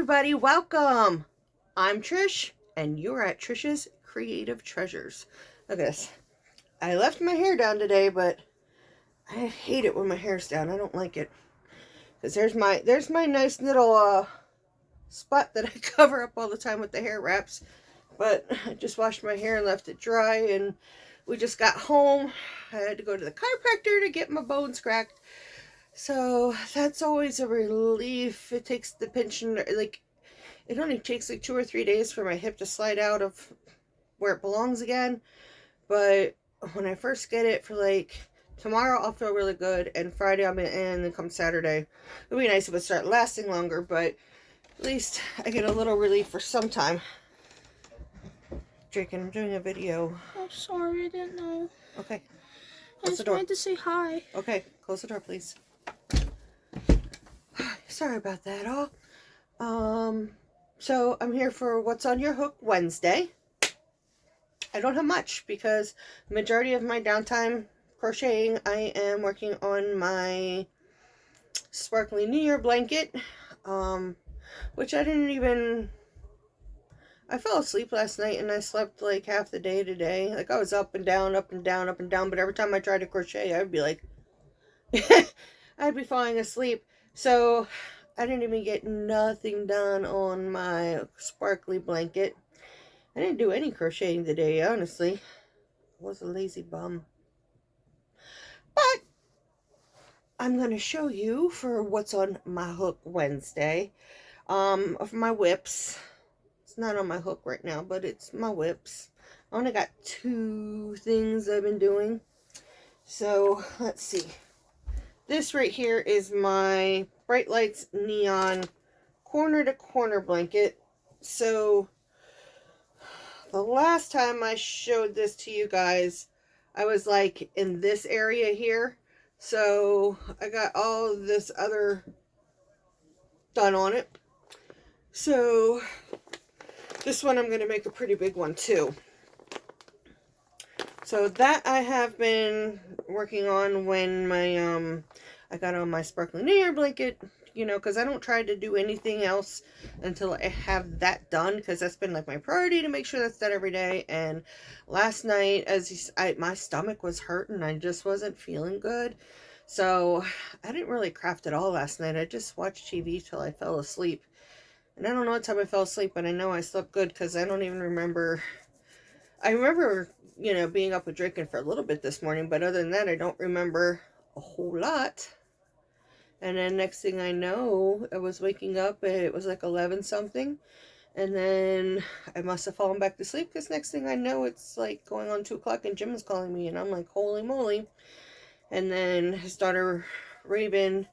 everybody, welcome. I'm Trish and you're at Trish's Creative Treasures. Look at this. I left my hair down today, but I hate it when my hair's down. I don't like it. Because there's my nice little spot that I cover up all the time with the hair wraps. But I just washed my hair and left it dry, and we just got home. I had to go to the chiropractor to get my bones cracked. So that's always a relief. It takes the pinching, like, it only takes like 2 or 3 days for my hip to slide out of where it belongs again. But when I first get it, for like tomorrow, I'll feel really good, and Friday I'll be in, and then come Saturday, it'd be nice if it start lasting longer, but at least I get a little relief for some time. Jake, I'm doing a video. Oh, sorry, I didn't know. Okay. I just wanted to say hi. Okay, close the door, please. Sorry about that all. So I'm here for What's on Your Hook Wednesday. I don't have much because the majority of my downtime crocheting, I am working on my sparkly New Year blanket, which I fell asleep last night and I slept like half the day today. Like I was up and down, up and down, up and down, but every time I tried to crochet, I'd be like, I'd be falling asleep. So I didn't even get nothing done on my sparkly blanket. I didn't do any crocheting today, honestly. I was a lazy bum. But I'm going to show you for What's on My Hook Wednesday of my whips. It's not on my hook right now, but it's my whips. I only got 2 things I've been doing. So let's see. This right here is my Bright Lights Neon corner to corner blanket. So the last time I showed this to you guys, I was like in this area here. So I got all this other done on it. So this one I'm going to make a pretty big one too. So that I have been working on when my I got on my sparkling New Year blanket, you know, because I don't try to do anything else until I have that done, because that's been like my priority to make sure that's done every day. And last night, my stomach was hurting, I just wasn't feeling good, so I didn't really craft at all last night. I just watched TV till I fell asleep, and I don't know what time I fell asleep, but I know I slept good because I don't even remember. I remember, you know, being up and drinking for a little bit this morning, but other than that, I don't remember a whole lot. And then next thing I know, I was waking up, it was like 11 something, and then I must have fallen back to sleep, because next thing I know, it's like going on 2 o'clock and Jim is calling me, and I'm like, holy moly. And then his daughter Raven,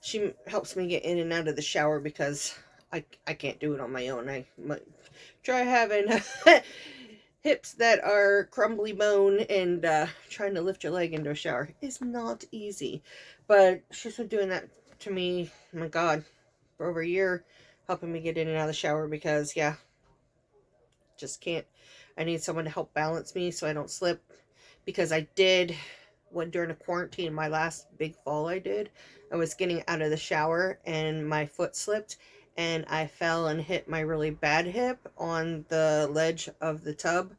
she helps me get in and out of the shower because I can't do it on my own. I try having hips that are crumbly bone, and trying to lift your leg into a shower is not easy. But she's been doing that to me, oh my God, for over a year, helping me get in and out of the shower, because yeah, just can't. I need someone to help balance me so I don't slip, because I did, when during the quarantine, my last big fall I did, I was getting out of the shower and my foot slipped and I fell and hit my really bad hip on the ledge of the tub.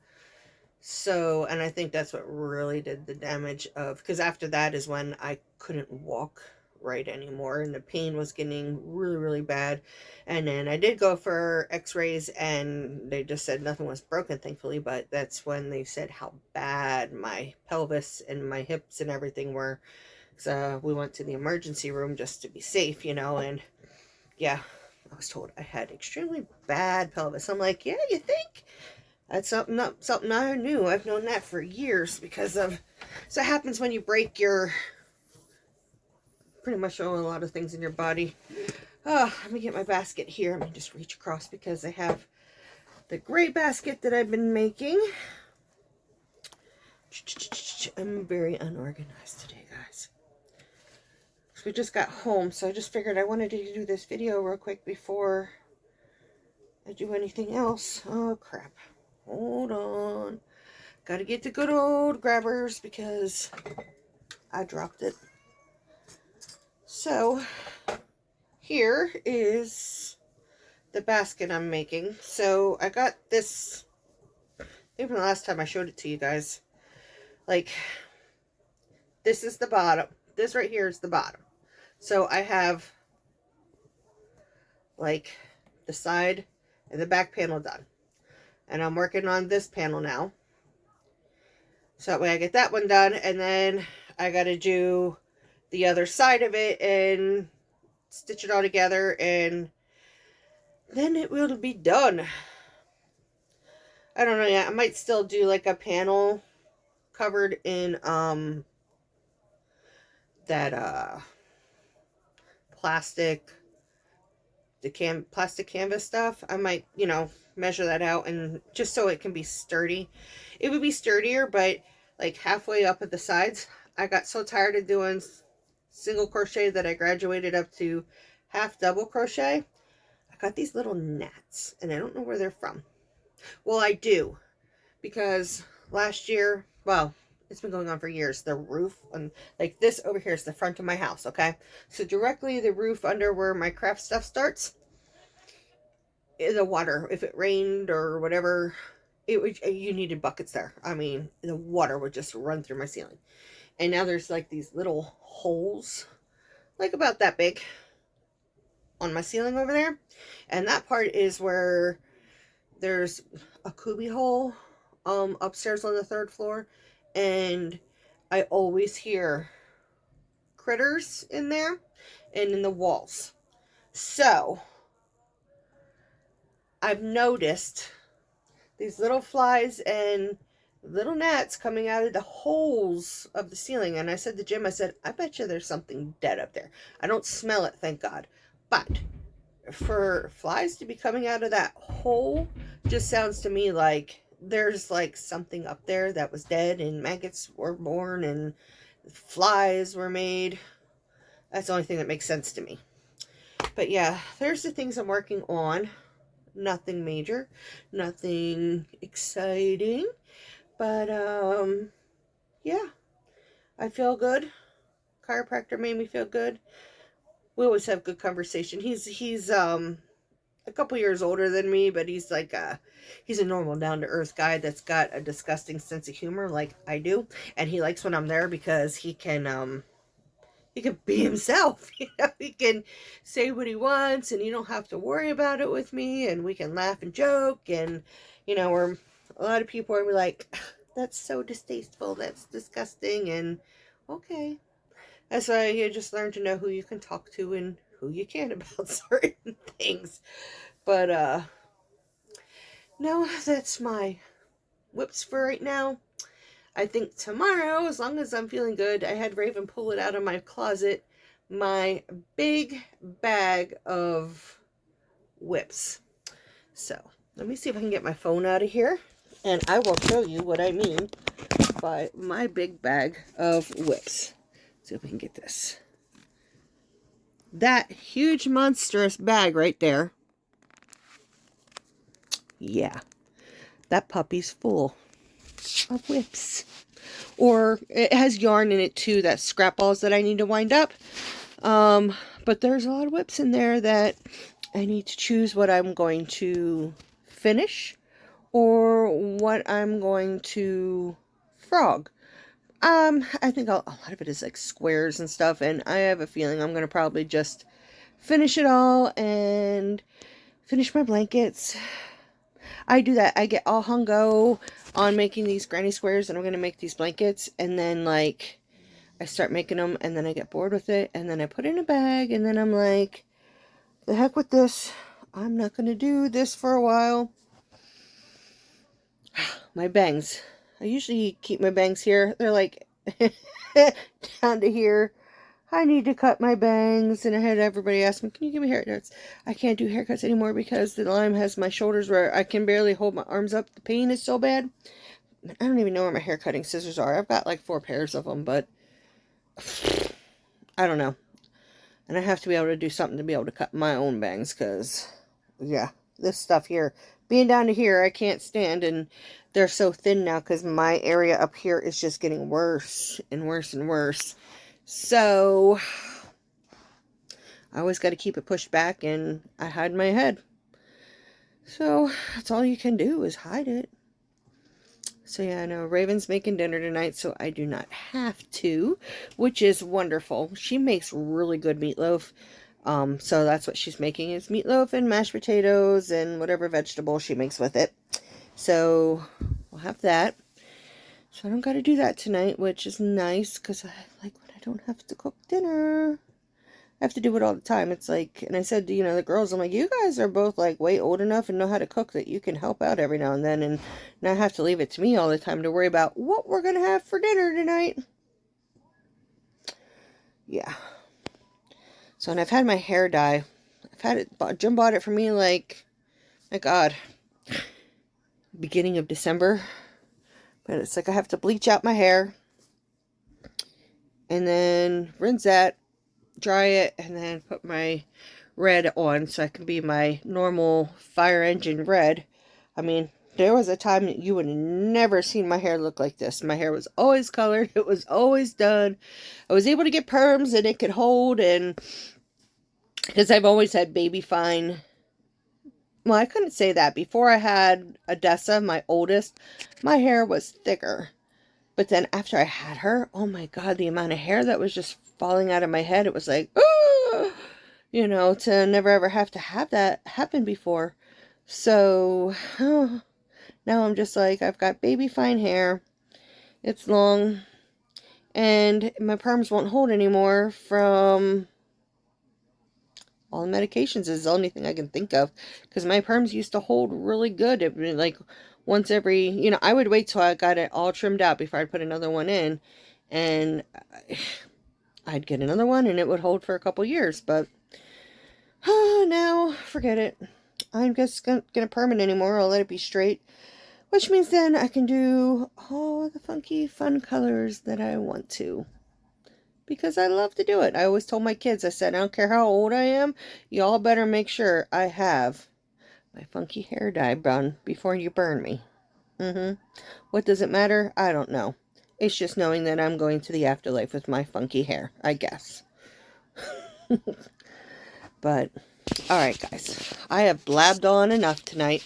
So, and I think that's what really did the damage of, because after that is when I couldn't walk right anymore, and the pain was getting really, really bad. And then I did go for x-rays, and they just said nothing was broken, thankfully, but that's when they said how bad my pelvis and my hips and everything were. So we went to the emergency room just to be safe, you know, and yeah, I was told I had extremely bad pelvis. I'm like, yeah, you think? That's something I knew. I've known that for years, because of, so it happens when you break your, pretty much a lot of things in your body. Oh, let me get my basket here. Let me just reach across, because I have the gray basket that I've been making. I'm very unorganized today, guys. So we just got home, so I just figured I wanted to do this video real quick before I do anything else. Oh, crap. Hold on. Gotta get the good old grabbers because I dropped it. So, here is the basket I'm making. So I got this, even the last time I showed it to you guys, like, this is the bottom. This right here is the bottom. So I have, like, the side and the back panel done. And I'm working on this panel now. So that way I get that one done. And then I got to do the other side of it and stitch it all together. And then it will be done. I don't know yet. I might still do like a panel covered in that plastic, the plastic canvas stuff. I might, you know, measure that out, and just so it can be sturdy. It would be sturdier, but like halfway up at the sides, I got so tired of doing single crochet that I graduated up to half double crochet. I got these little gnats, and I don't know where they're from. Well, I do, because last year, well, it's been going on for years, the roof, and like this over here is the front of my house, okay? So directly the roof under where my craft stuff starts, the water, if it rained or whatever, it would, you needed buckets there. I mean, the water would just run through my ceiling. And now there's like these little holes, like about that big, on my ceiling over there. And that part is where there's a cubby hole upstairs on the 3rd floor, and I always hear critters in there and in the walls. So I've noticed these little flies and little gnats coming out of the holes of the ceiling. And I said to Jim, I said, I bet you there's something dead up there. I don't smell it, thank God. But for flies to be coming out of that hole just sounds to me like there's like something up there that was dead, and maggots were born and flies were made. That's the only thing that makes sense to me. But yeah, there's the things I'm working on. Nothing major, nothing exciting, but yeah, I feel good. Chiropractor made me feel good. We always have good conversation. He's a couple years older than me, but he's like he's a normal, down-to-earth guy that's got a disgusting sense of humor like I do, and he likes when I'm there because he can be himself. You know, he can say what he wants, and you don't have to worry about it with me, and we can laugh and joke. And you know, we're, a lot of people are like, that's so distasteful, that's disgusting. And okay, that's why you just learn to know who you can talk to and who you can't about certain things. But no, that's my whips for right now. I think tomorrow, as long as I'm feeling good, I had Raven pull it out of my closet, my big bag of whips. So let me see if I can get my phone out of here, and I will show you what I mean by my big bag of whips. Let's see if we can get this. That huge monstrous bag right there. Yeah, that puppy's full of whips. Or it has yarn in it too, that scrap balls that I need to wind up. But there's a lot of whips in there that I need to choose what I'm going to finish or what I'm going to frog. I think a lot of it is like squares and stuff, and I have a feeling I'm going to probably just finish it all and finish my blankets. I do that. I get all hung-go on making these granny squares, and I'm going to make these blankets, and then, like, I start making them, and then I get bored with it, and then I put it in a bag, and then I'm like, the heck with this. I'm not going to do this for a while. My bangs. I usually keep my bangs here. They're, like, down to here. I need to cut my bangs, and I had everybody ask me, can you give me haircuts? I can't do haircuts anymore because the Lyme has my shoulders where I can barely hold my arms up. The pain is so bad. I don't even know where my hair cutting scissors are. I've got like 4 pairs of them, but I don't know. And I have to be able to do something to be able to cut my own bangs because, yeah, this stuff here, being down to here, I can't stand, and they're so thin now because my area up here is just getting worse and worse and worse. So I always got to keep it pushed back, and I hide my head. So that's all you can do is hide it. So yeah, I know Raven's making dinner tonight, so I do not have to, which is wonderful. She makes really good meatloaf. So that's what she's making is meatloaf and mashed potatoes and whatever vegetable she makes with it. So we'll have that. So I don't got to do that tonight, which is nice because I like when I don't have to cook dinner. I have to do it all the time. It's like, and I said to, the girls, I'm like, you guys are both like way old enough and know how to cook that you can help out every now and then and not have to leave it to me all the time to worry about what we're going to have for dinner tonight. Yeah. So, and I've had my hair dye. I've had it, Jim bought it for me like, my God, beginning of December. But it's like I have to bleach out my hair and then rinse that, dry it, and then put my red on so I can be my normal fire engine red. I mean, there was a time that you would have never seen my hair look like this. My hair was always colored. It was always done. I was able to get perms and it could hold, and because I've always had baby fine. Well, I couldn't say that. Before I had Odessa, my oldest, my hair was thicker. But then after I had her, oh my God, the amount of hair that was just falling out of my head, it was like, oh, to never ever have to have that happen before. So now I'm just like, I've got baby fine hair. It's long. And my perms won't hold anymore from all the medications is the only thing I can think of. Because my perms used to hold really good. It would like once every, I would wait till I got it all trimmed out before I'd put another one in. And I'd get another one and it would hold for a couple years. But now, forget it. I'm just gonna get a perm anymore. I'll let it be straight. Which means then I can do all the funky, fun colors that I want to. Because I love to do it. I always told my kids, I said, I don't care how old I am, y'all better make sure I have my funky hair dye done before you burn me. What does it matter? I don't know. It's just knowing that I'm going to the afterlife with my funky hair, I guess. But, alright guys, I have blabbed on enough tonight.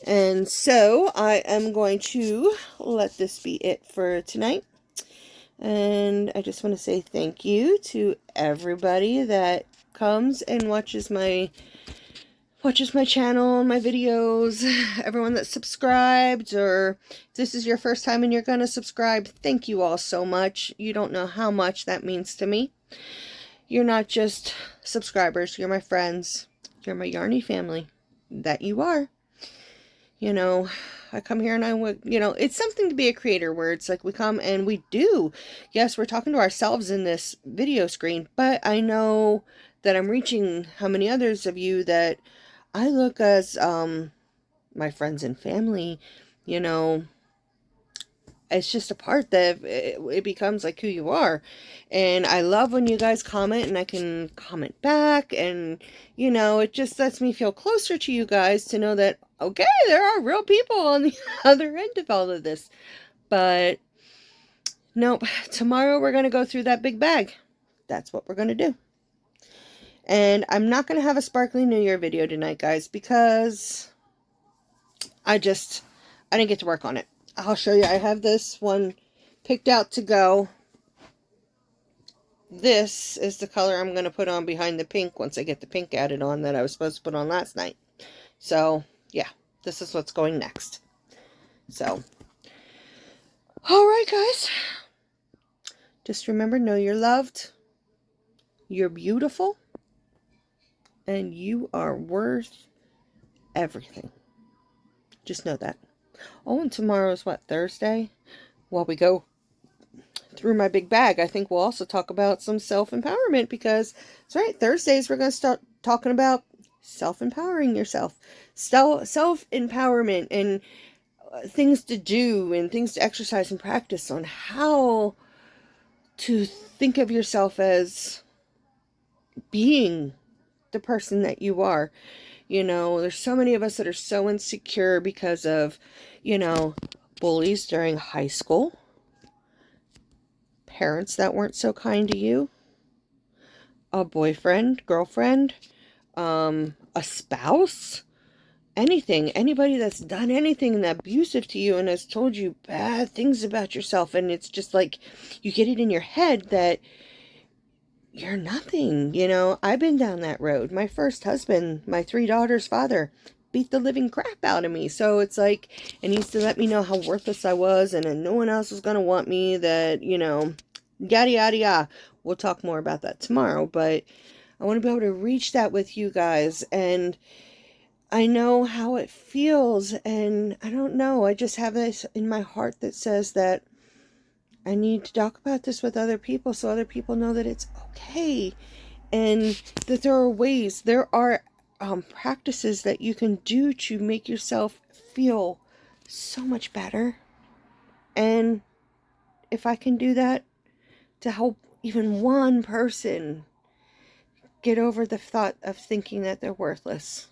And so, I am going to let this be it for tonight. And I just want to say thank you to everybody that comes and watches my channel and my videos, everyone that subscribed, or if this is your first time and you're going to subscribe, thank you all so much. You don't know how much that means to me. You're not just subscribers, you're my friends, you're my Yarny family, that you are. I come here and I would, it's something to be a creator where it's like we come and we do. Yes, we're talking to ourselves in this video screen, but I know that I'm reaching how many others of you that I look as my friends and family. It's just a part that it becomes like who you are. And I love when you guys comment and I can comment back, and it just lets me feel closer to you guys to know that, okay, there are real people on the other end of all of this. But nope, tomorrow we're going to go through that big bag. That's what we're going to do. And I'm not going to have a sparkly New Year video tonight, guys, because I didn't get to work on it. I'll show you. I have this one picked out to go. This is the color I'm going to put on behind the pink once I get the pink added on that I was supposed to put on last night. So, yeah, this is what's going next. So, alright guys. Just remember, know you're loved. You're beautiful. And you are worth everything. Just know that. Oh, and tomorrow's what, Thursday? While we go through my big bag, I think we'll also talk about some self-empowerment, because that's right, Thursdays we're going to start talking about self-empowering yourself. Self-empowerment and things to do and things to exercise and practice on how to think of yourself as being the person that you are. There's so many of us that are so insecure because of, bullies during high school, parents that weren't so kind to you, a boyfriend, girlfriend, a spouse, anything, anybody that's done anything abusive to you and has told you bad things about yourself, and it's just like you get it in your head that you're nothing. You know, I've been down that road. My first husband, my 3 daughters' father, beat the living crap out of me. So it's like, and he used to let me know how worthless I was, and then no one else was going to want me, that, you know, yada, yada, yada. We'll talk more about that tomorrow, but I want to be able to reach that with you guys, and I know how it feels, and I don't know, I just have this in my heart that says that I need to talk about this with other people so other people know that it's okay, and that there are ways, there are practices that you can do to make yourself feel so much better. And if I can do that to help even one person get over the thought of thinking that they're worthless,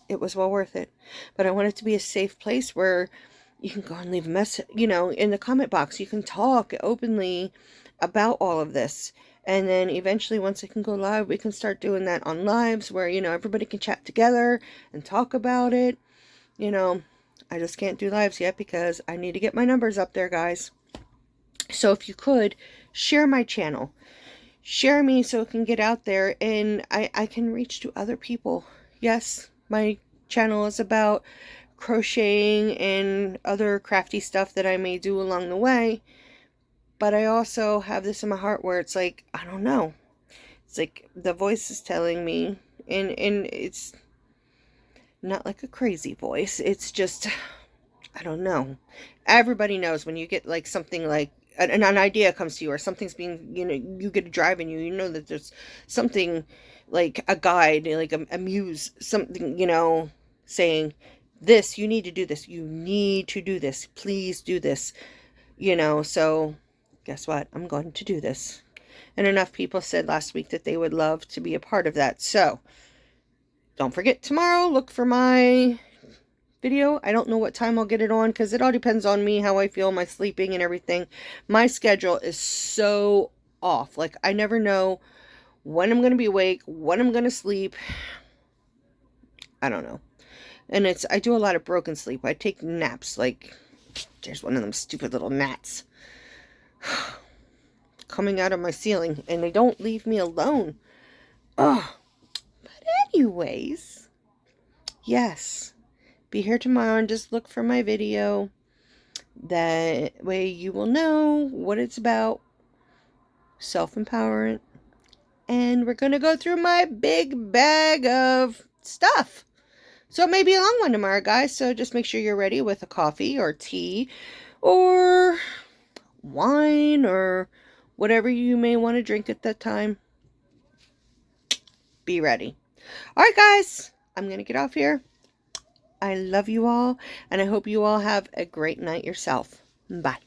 it was well worth it. But I want it to be a safe place where you can go and leave a message, you know, in the comment box. You can talk openly about all of this. And then eventually, once it can go live, we can start doing that on lives where, you know, everybody can chat together and talk about it. You know, I just can't do lives yet because I need to get my numbers up there, guys. So if you could, share my channel. Share me so it can get out there and I can reach to other people. Yes, my channel is about crocheting and other crafty stuff that I may do along the way. But I also have this in my heart where it's like, I don't know. It's like the voice is telling me, and it's not like a crazy voice. It's just, I don't know. Everybody knows when you get like something like an idea comes to you, or something's being, you know, you get a drive in you, you know that there's something like a guide, like a muse, something, you know, saying this, you need to do this, you need to do this, please do this, you know. So guess what? I'm going to do this. And enough people said last week that they would love to be a part of that. So don't forget, tomorrow, look for my video. I don't know what time I'll get it on because it all depends on me, how I feel, my sleeping and everything. My schedule is so off. Like, I never know when I'm going to be awake, when I'm going to sleep. I don't know. And I do a lot of broken sleep. I take naps. Like, there's one of them stupid little gnats coming out of my ceiling, and they don't leave me alone. Oh, but anyways, yes, be here tomorrow and just look for my video. That way you will know what it's about. Self-empowerment. And we're going to go through my big bag of stuff. So it may be a long one tomorrow, guys. So just make sure you're ready with a coffee or tea or wine or whatever you may want to drink at that time. Be ready. All right, guys. I'm going to get off here. I love you all, and I hope you all have a great night yourself. Bye.